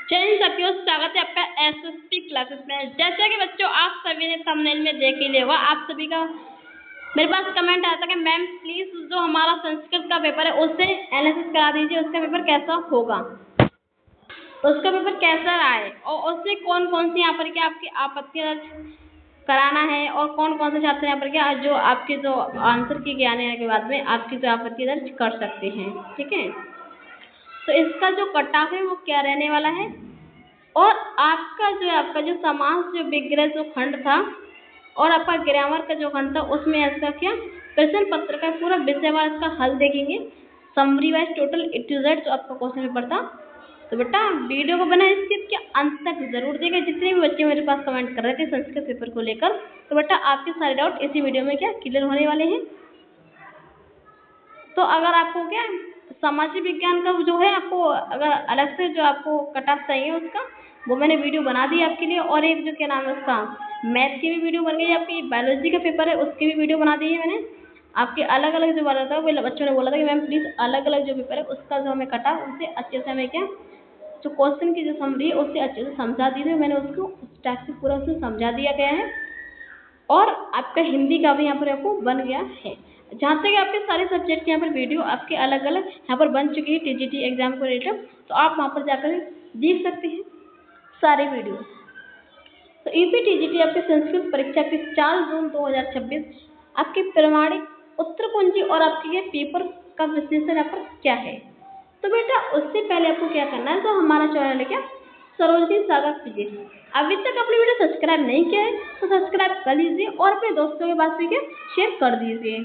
जय सभी, स्वागत है आपका एसएसपी क्लासेस में। जैसा कि बच्चों आप सभी ने थंबनेल में देख ही लिया होगा, आप सभी का मेरे पास कमेंट आता है कि मैम प्लीज जो हमारा संस्कृत का पेपर है उससे एनालिसिस करा दीजिए, उसका पेपर कैसा होगा, उसका पेपर कैसा रहा है और उससे कौन कौन सी यहाँ पर क्या आपकी आपत्ति दर्ज कराना है और कौन कौन से छात्र यहाँ पर क्या जो आपके जो आंसर की आने के बाद में आपकी जो आपत्ति दर्ज कर सकते हैं। ठीक है, तो इसका जो कट ऑफ है वो क्या रहने वाला है और आपका जो समास जो विग्रह जो खंड था और आपका ग्रामर का जो खंड था उसमें इसका क्या प्रश्न पत्र का पूरा विषयवार इसका हल देखेंगे, summary wise total A to Z जो आपका क्वेश्चन पेपर था। तो बेटा वीडियो को बना स्किप के अंत तक जरूर देखें। जितने भी बच्चे मेरे पास कमेंट कर रहे थे संस्कृत पेपर को लेकर, तो बेटा आपके सारे डाउट इसी वीडियो में क्या क्लियर होने वाले हैं। तो अगर आपको क्या सामाजिक विज्ञान का जो है आपको अगर अलग से जो आपको कट ऑफ चाहिए उसका वो मैंने वीडियो बना दी आपके लिए, और एक जो क्या नाम है उसका मैथ की भी वीडियो बन गई, आपकी बायोलॉजी का पेपर है उसकी भी वीडियो बना दी है मैंने। आपके अलग अलग जो बना था वो बच्चों ने बोला था कि मैम प्लीज़ अलग अलग जो पेपर है उसका जो हमें कटा उससे अच्छे से हमें क्या जो क्वेश्चन की जो समरी है उससे अच्छे से समझा दी थी, मैंने उसको उस टाइप से पूरा उसमें समझा दिया गया है। और आपका हिंदी का भी यहाँ पर आपको बन गया है। जहाँ तक आपके सारे सब्जेक्ट के यहाँ पर वीडियो आपके अलग अलग यहाँ पर बन चुकी है टीजीटी एग्जाम को रिलेटेड, तो आप वहाँ पर जाकर देख सकते हैं सारे वीडियो। तो यूपी टीजीटी आपके संस्कृत परीक्षा के 4 जून 2026 आपके प्रमाणिक उत्तर कुंजी और आपके ये पेपर का विश्लेषण यहाँ पर क्या है। तो बेटा उससे पहले आपको क्या करना है, तो हमारा चैनल है क्या सरोजनी सागर फिजिक्स, अभी तक अपनी वीडियो सब्सक्राइब नहीं किया है तो सब्सक्राइब कर लीजिए और अपने दोस्तों के पास भी क्या शेयर कर दीजिए।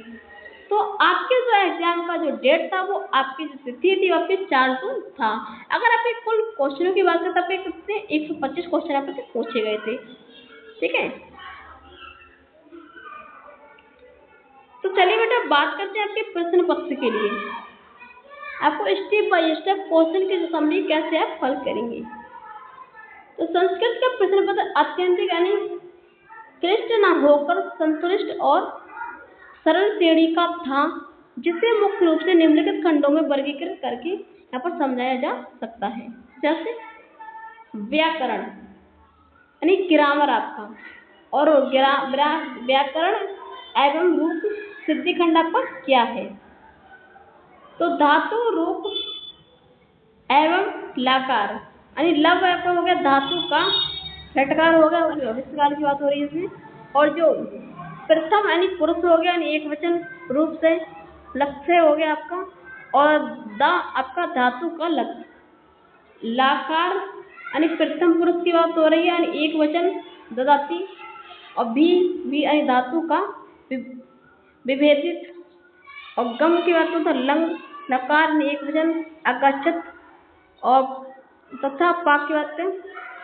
तो आपके जो एग्जाम का जो डेट था वो आपकी जो तिथि थी वो आपकी 4 जून था। अगर आपके कुल क्वेश्चनों की बात करें तो आपके कितने 125 क्वेश्चन आपके पूछे गए थे। ठीक है, तो चलिए बेटा बात करते हैं आपके प्रश्न पत्र के लिए। आपको स्टेप बाय स्टेप क्वेश्चन की जो समरी कैसे आप हल करेंगे। तो संस्कृत का प्रश्न पत्र अत्यंत यानी क्लिष्ट न होकर संतुलिष्ट और सरल श्रेणी का था, जिसे मुख्य रूप से निम्नलिखित खंडों में वर्गीकृत करके यहाँ पर समझाया जा सकता है। जैसे व्याकरण यानी ग्रामर आपका, और व्याकरण एवं रूप सिद्धि खंड आपका क्या है। तो धातु रूप एवं लकार यानी लव आपका हो गया धातु का, लटकार हो गया भविष्यकाल की बात हो रही है इसमें, और जो प्रथम यानी पुरुष हो गया यानी एक वचन रूप से, लक्ष्य हो गया आपका, और द आपका धातु का लक्ष्य, लाकार यानी प्रथम पुरुष की बात हो रही है यानी एक वचन ददाती, और भी यानी धातु का विभेदित, और गम की बात होता लंग लकार यानी एक वचन अगच्छत, और तथा पा की बात करें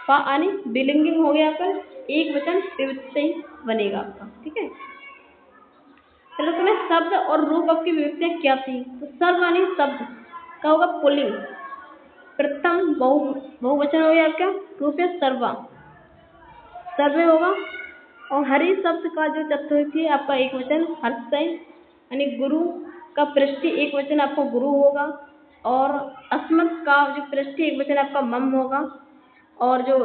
पा यानी विलिंगिंग हो गया पर एक वचन विविध से ही बनेगा आपका। ठीक है, चलो तुम्हें शब्द और रूप आपकी विविधताएं क्या थी। तो सर्व यानी शब्द का होगा पुल्लिंग, प्रथम बहुवचन हो गया आपका, रूप है सर्वा सर्वे होगा, और हरि शब्द का जो चतुर्थी आपका एक वचन हर्षय यानी गुरु का पृष्ठि एक वचन आपको गुरु होगा, और अस्मत् का जो पृष्ठि एक वचन आपका मम होगा, और जो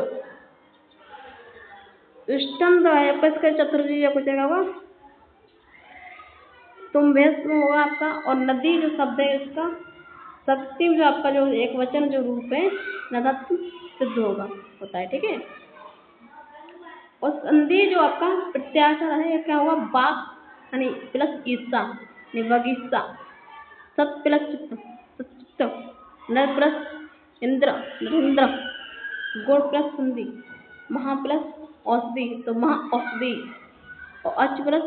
इष्टम जो है आपका इसका चतुर्थी या कुछ होगा तुम भैंस होगा आपका, और नदी जो शब्द है इसका सप्तम जो आपका जो एक वचन जो रूप है नदत्व सिद्ध होता है। ठीक है, और संधि जो आपका प्रत्याशा है क्या होगा बाप यानी प्लस ईसा बगीचा, सत प्लस चित्त, नर प्लस इंद्र नरेंद्र, गुण प्लस संधि, महा प्लस औषधि तो महा औषधि, और अच प्लस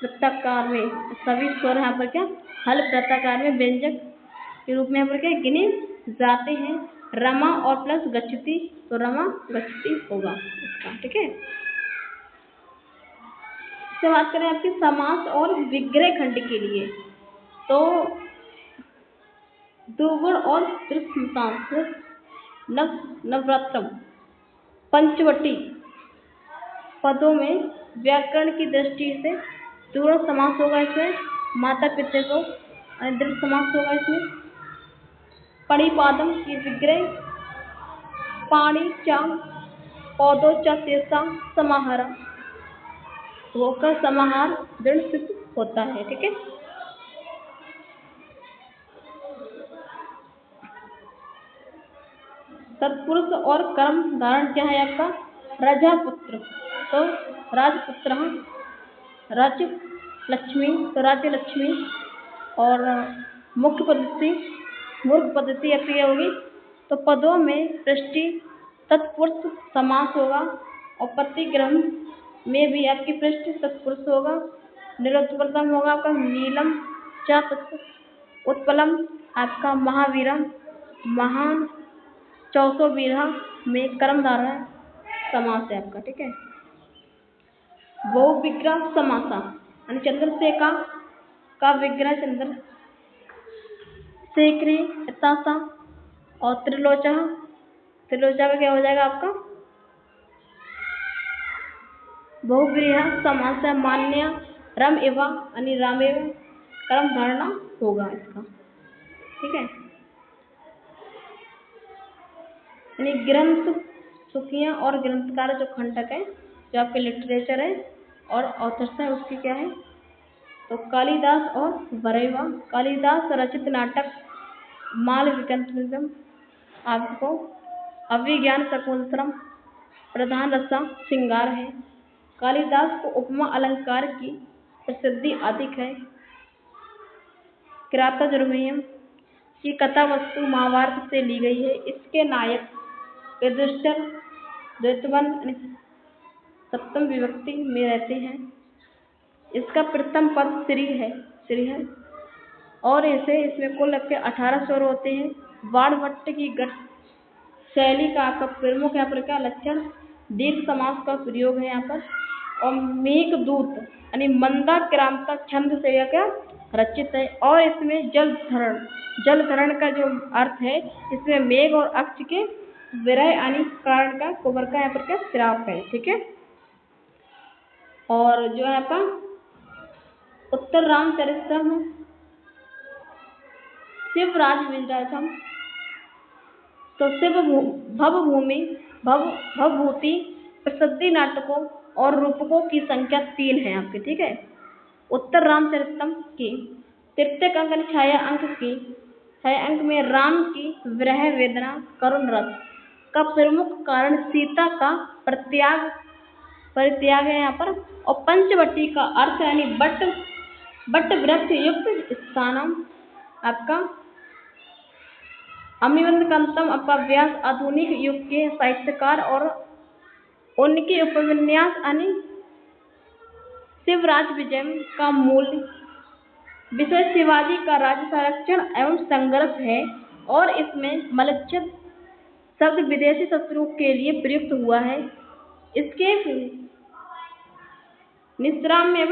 वृत्ताकार में सभी स्वर यहाँ पर क्या हल वृत्ताकार में व्यंजक के रूप में यहाँ पर क्या गिने जाते हैं। रमा और प्लस गच्छति तो रमा गच्छति होगा इसका। ठीक है, इससे बात करें आपके समास और विग्रह खंड के लिए, तो दुगुण और नवरात्रम पंचवटी पदों में व्याकरण की दृष्टि से दुगुण समास होगा, इसमें माता पिता को दृढ़ समास होगा, इसमें परिपादम की विग्रह पाणी च पौधो च शेषा समाहार, होकर समाहार दृढ़ सिद्ध होता है। ठीक है। तत्पुरुष और कर्म धारण क्या है आपका? राजपुत्र, तो राजपुत्र, राज्य लक्ष्मी, तो राज्य लक्ष्मी, और मुख्य पद्धति मूर्ख पद्धति आपकी क्या होगी? तो पदों में पृष्टि तत्पुरुष समास होगा, और प्रतिग्रह में भी आपकी पृष्टि तत्पुरुष होगा। निरुत्तरतम होगा आपका नीलम च उत्पलम, आपका महावीरम, महान, चौसो बीरा में कर्म धारण समास है आपका। ठीक है। बहु विग्रह समासा, यानी चंद्रसेखा का विग्रह चंद्र शेखरी इतासा, और त्रिलोचा, त्रिलोचा का क्या हो जाएगा आपका? बहुव्रीहि समास है। मान्य रम एवं, यानी रामेव कर्म धारणा होगा इसका। ठीक है। यानी ग्रंथ सुखियाँ और ग्रंथकार जो खंडक है, जो आपके लिटरेचर है और ऑथर्स है, उसकी क्या है? तो कालिदास और बरेवा। कालिदास रचित नाटक मालविकंतम आपको अभिज्ञान शकुंतलम प्रधान रसा श्रृंगार है। कालिदास को उपमा अलंकार की प्रसिद्धि अधिक है। किरातार्जुनीय की कथा वस्तु महाभारत से ली गई है। इसके नायक युधिष्ठिर द्वैतवन सप्तम विभक्ति में रहते हैं। इसका प्रथम पद श्री है, और इसमें कुल 18 स्वर होते हैं। बाणभट्ट की गट शैली का आपका प्रमुख यहाँ पर क्या लक्षण? दीर्घ समास का प्रयोग है यहाँ पर। और मेघदूत यानी मंदाक्रांता छंद से यह क्या रचित है। और इसमें जलधरण का जो अर्थ है, इसमें मेघ और अक्ष के विरह यानी कारण का कुबर का यहाँ पर क्या श्राप है। ठीक है। और जो है आपका उत्तर रामचरितम शिवराज विजयम, तो शिव भवभूति प्रसिद्धि नाटकों और रूपकों की संख्या 3 है आपके। ठीक है। उत्तर रामचरितम की तृतीय अंक छाया अंक में राम की विरह वेदना करुण रस का प्रमुख कारण सीता का परित्याग है यहाँ पर। और पंचवटी का अर्थ यानी बट वृक्ष युक्त स्थानम आपका अमिवंतकंतम आपका व्यास आधुनिक युग के साहित्यकार और उनके उपन्यास यानी शिवराज विजय का मूल विषय शिवाजी का राज्य संरक्षण एवं संघर्ष है। और इसमें मलच्छद शब्द विदेशी शत्रु के लिए प्रयुक्त हुआ है। इसके निश्राम में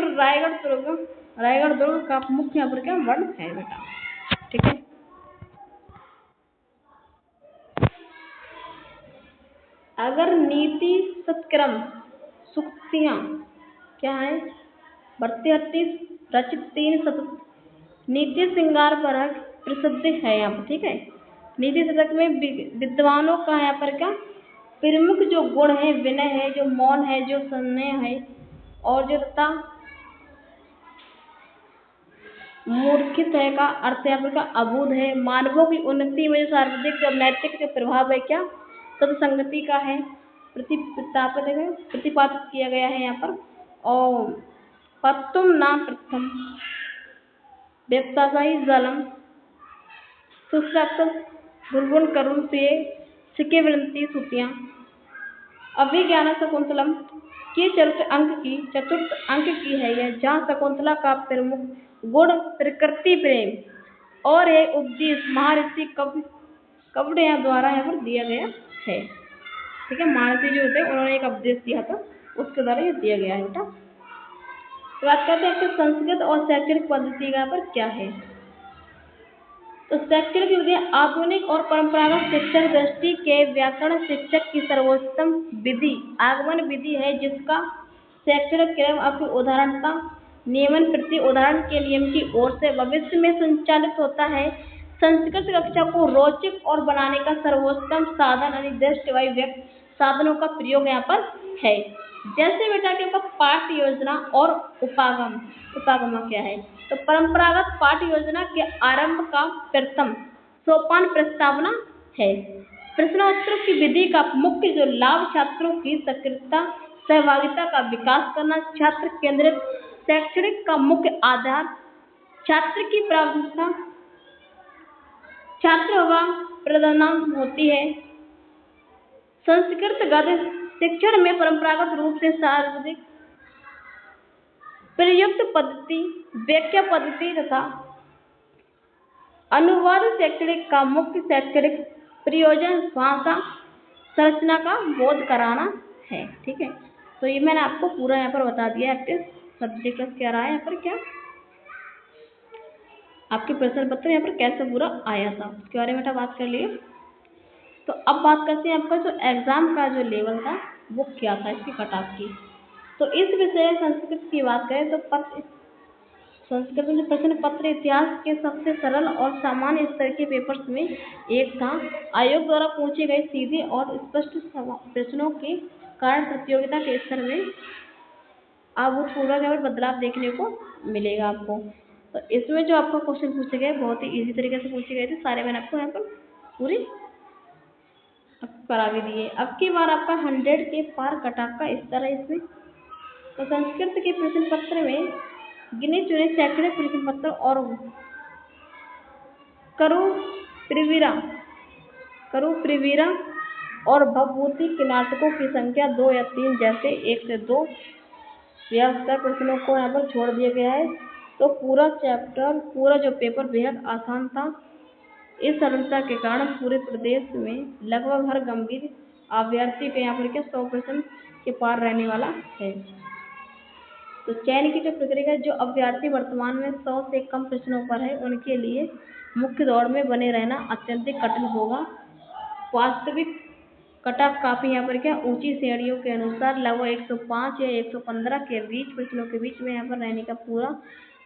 रायगढ़ दुर्ग का मुख्य यहाँ पर क्या वर्ण है बेटा। ठीक है। अगर नीति सत्क्रम सुक्तियाँ क्या है? भर्तृहरि रचित 3 शतक नीति श्रृंगार पर प्रसिद्ध है यहाँ पर। ठीक है। नीति शतक में विद्वानों का यहाँ पर क्या प्रमुख जो गुण है, विनय है, जो मौन है, जो संयम है, और जो तथा मूर्खित है का अर्थ यहाँ पर का अबूध है। मानवों की उन्नति में जो सार्वधिक जो नैतिक जो प्रभाव है क्या सत्संगति का है प्रतिपादित किया गया है यहाँ पर। और पत्तुम नाम प्रथम व्यवसायी जलम सुस्रक्त बुलबुल करुण से सिके विनती सुतियाँ अभिज्ञान शकुंतलम के चतुर्थ अंक की है यह, जहाँ शकुंतला का प्रमुख गुण प्रकृति प्रेम और यह उपदेश महर्षि कवड़िया द्वारा यहाँ पर दिया गया है। ठीक है। महर्षि जो थे उन्होंने एक उपदेश दिया था, उसके द्वारा ये दिया गया है बेटा। तो बात करते हैं कि संस्कृत और शैक्षणिक पद्धति का यहाँ पर क्या है। तो शैक्षणिक विधि आधुनिक और परंपरागत शिक्षण दृष्टि के व्याकरण शिक्षक की सर्वोत्तम विधि आगमन विधि है, जिसका शैक्षणिक क्रम आपकी उदाहरणता नियमन प्रति उदाहरण के नियम की ओर से भविष्य में संचालित होता है। संस्कृत कक्षा को रोचक और बनाने का सर्वोत्तम साधन यानी दृष्टि व्यक्त साधनों का प्रयोग यहाँ पर है। जैसे बेटा के आपका पाठ योजना और उपागम। उपागम क्या है? तो परंपरागत पाठ योजना के आरंभ का प्रथम सोपान प्रस्तावना है। प्रश्नोत्तरों की विधि का मुख्य जो लाभ छात्रों की सक्रियता सहभागिता का विकास करना, छात्र केंद्रित शैक्षणिक का मुख्य आधार, छात्र की प्राथमिकता छात्र होगा प्रधान होती है। संस्कृत गद्य शिक्षण में परंपरागत रूप से सर्वाधिक प्रयुक्त पद्धति व्याख्या पद्धति तथा अनुवाद शैक्षणिक का मुख्य शैक्षणिक प्रयोजन भाषा संरचना का बोध कराना है। ठीक है, तो ये मैंने आपको पूरा यहाँ पर बता दिया है। आपके सब्जेक्ट क्या रहा है यहाँ पर, क्या आपके प्रश्न पत्र यहाँ पर कैसे पूरा आया था उसके बारे में बात कर लिए। तो अब बात करते हैं आपका जो एग्जाम का जो लेवल था वो क्या था इसकी कट ऑफ की। तो इस विषय संस्कृत की बात करें तो संस्कृत में प्रश्न पत्र इतिहास के सबसे सरल और सामान्य स्तर के पेपर्स में एक था। आयोग द्वारा पूछे गए सीधे और स्पष्ट प्रश्नों के कारण प्रतियोगिता के स्तर में अभूतपूर्व बदलाव देखने को मिलेगा आपको। तो इसमें जो आपको क्वेश्चन पूछे गए बहुत ही इजी तरीके से पूछे गए थे, सारे मैंने आपको यहाँ पर पूरी करा भी दिए। अब की बार आपका 100 के पार कट ऑफ का स्तर है इसमें। तो संस्कृत के प्रश्न पत्र में गिने चुने शैक्षणिक प्रश्न पत्र और करु प्रिवीरा और भवभूति के नाटकों की संख्या 2 या 3 जैसे 1 से 2 व्यवस्था प्रश्नों को यहाँ पर छोड़ दिया गया है। तो पूरा चैप्टर पूरा जो पेपर बेहद आसान था। इस सरलता के कारण पूरे प्रदेश में लगभग हर गंभीर अभ्यर्थी के यहाँ पर क्या 100% के पार रहने वाला है। तो चयन की जो प्रक्रिया है, जो अभ्यर्थी वर्तमान में 100 से कम प्रश्नों पर है उनके लिए मुख्य दौड़ में बने रहना अत्यंत कठिन होगा। वास्तविक कट ऑफ काफी यहाँ पर क्या ऊंची श्रेणियों के अनुसार लगभग 105 या 115 के बीच प्रश्नों के बीच में यहाँ पर रहने का पूरा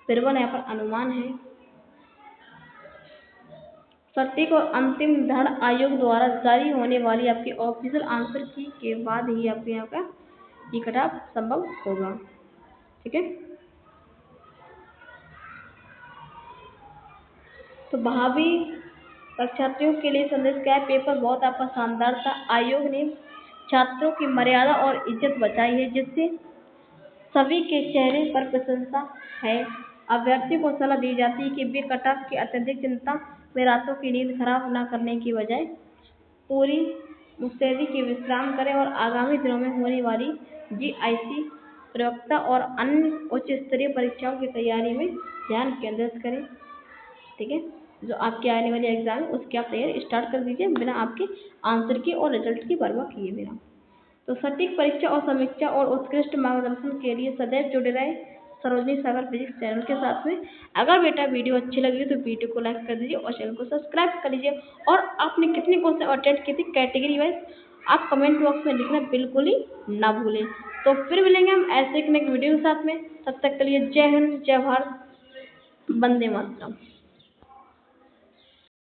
प्रबल यहाँ पर अनुमान है। सटीक और अंतिम धन आयोग द्वारा जारी होने वाली आपकी ऑफिशियल आंसर की के बाद ही आपके यहाँ का ये कट ऑफ संभव होगा। ठीक है, तो भावी परीक्षार्थियों के लिए संदेश क्या है? पेपर बहुत आपका शानदार था। आयोग ने छात्रों की मर्यादा और इज्जत बचाई है जिससे सभी के चेहरे पर प्रशंसा है। अभ्यर्थियों को सलाह दी जाती है कि वे कट ऑफ की अत्यधिक चिंता में रातों की नींद खराब न करने की बजाय पूरी मुस्तैदी के विश्राम करें और आगामी दिनों में होने वाली GIC प्रयोक्ता और अन्य उच्च स्तरीय परीक्षाओं की तैयारी में ध्यान केंद्रित करें। ठीक है, जो आपके आने वाले एग्जाम है उसकी आप तैयारी स्टार्ट कर दीजिए बिना आपके आंसर की और रिजल्ट की परवाह किए बिना। तो सटीक परीक्षा और समीक्षा और उत्कृष्ट मार्गदर्शन के लिए सदैव जुड़े रहे सरोजनी सागर फिजिक्स चैनल के साथ में। अगर बेटा वीडियो अच्छी लगी तो वीडियो को लाइक कर दीजिए और चैनल को सब्सक्राइब कर लीजिए। और आपने कितने क्वेश्चन अटेम्प्ट किए थे कैटेगरी वाइज आप कमेंट बॉक्स में लिखना बिल्कुल ही ना भूलें। तो फिर मिलेंगे हम ऐसे एक वीडियो के साथ में, तब तक के लिए जय हिंद, जय भारत, वंदे मातरम।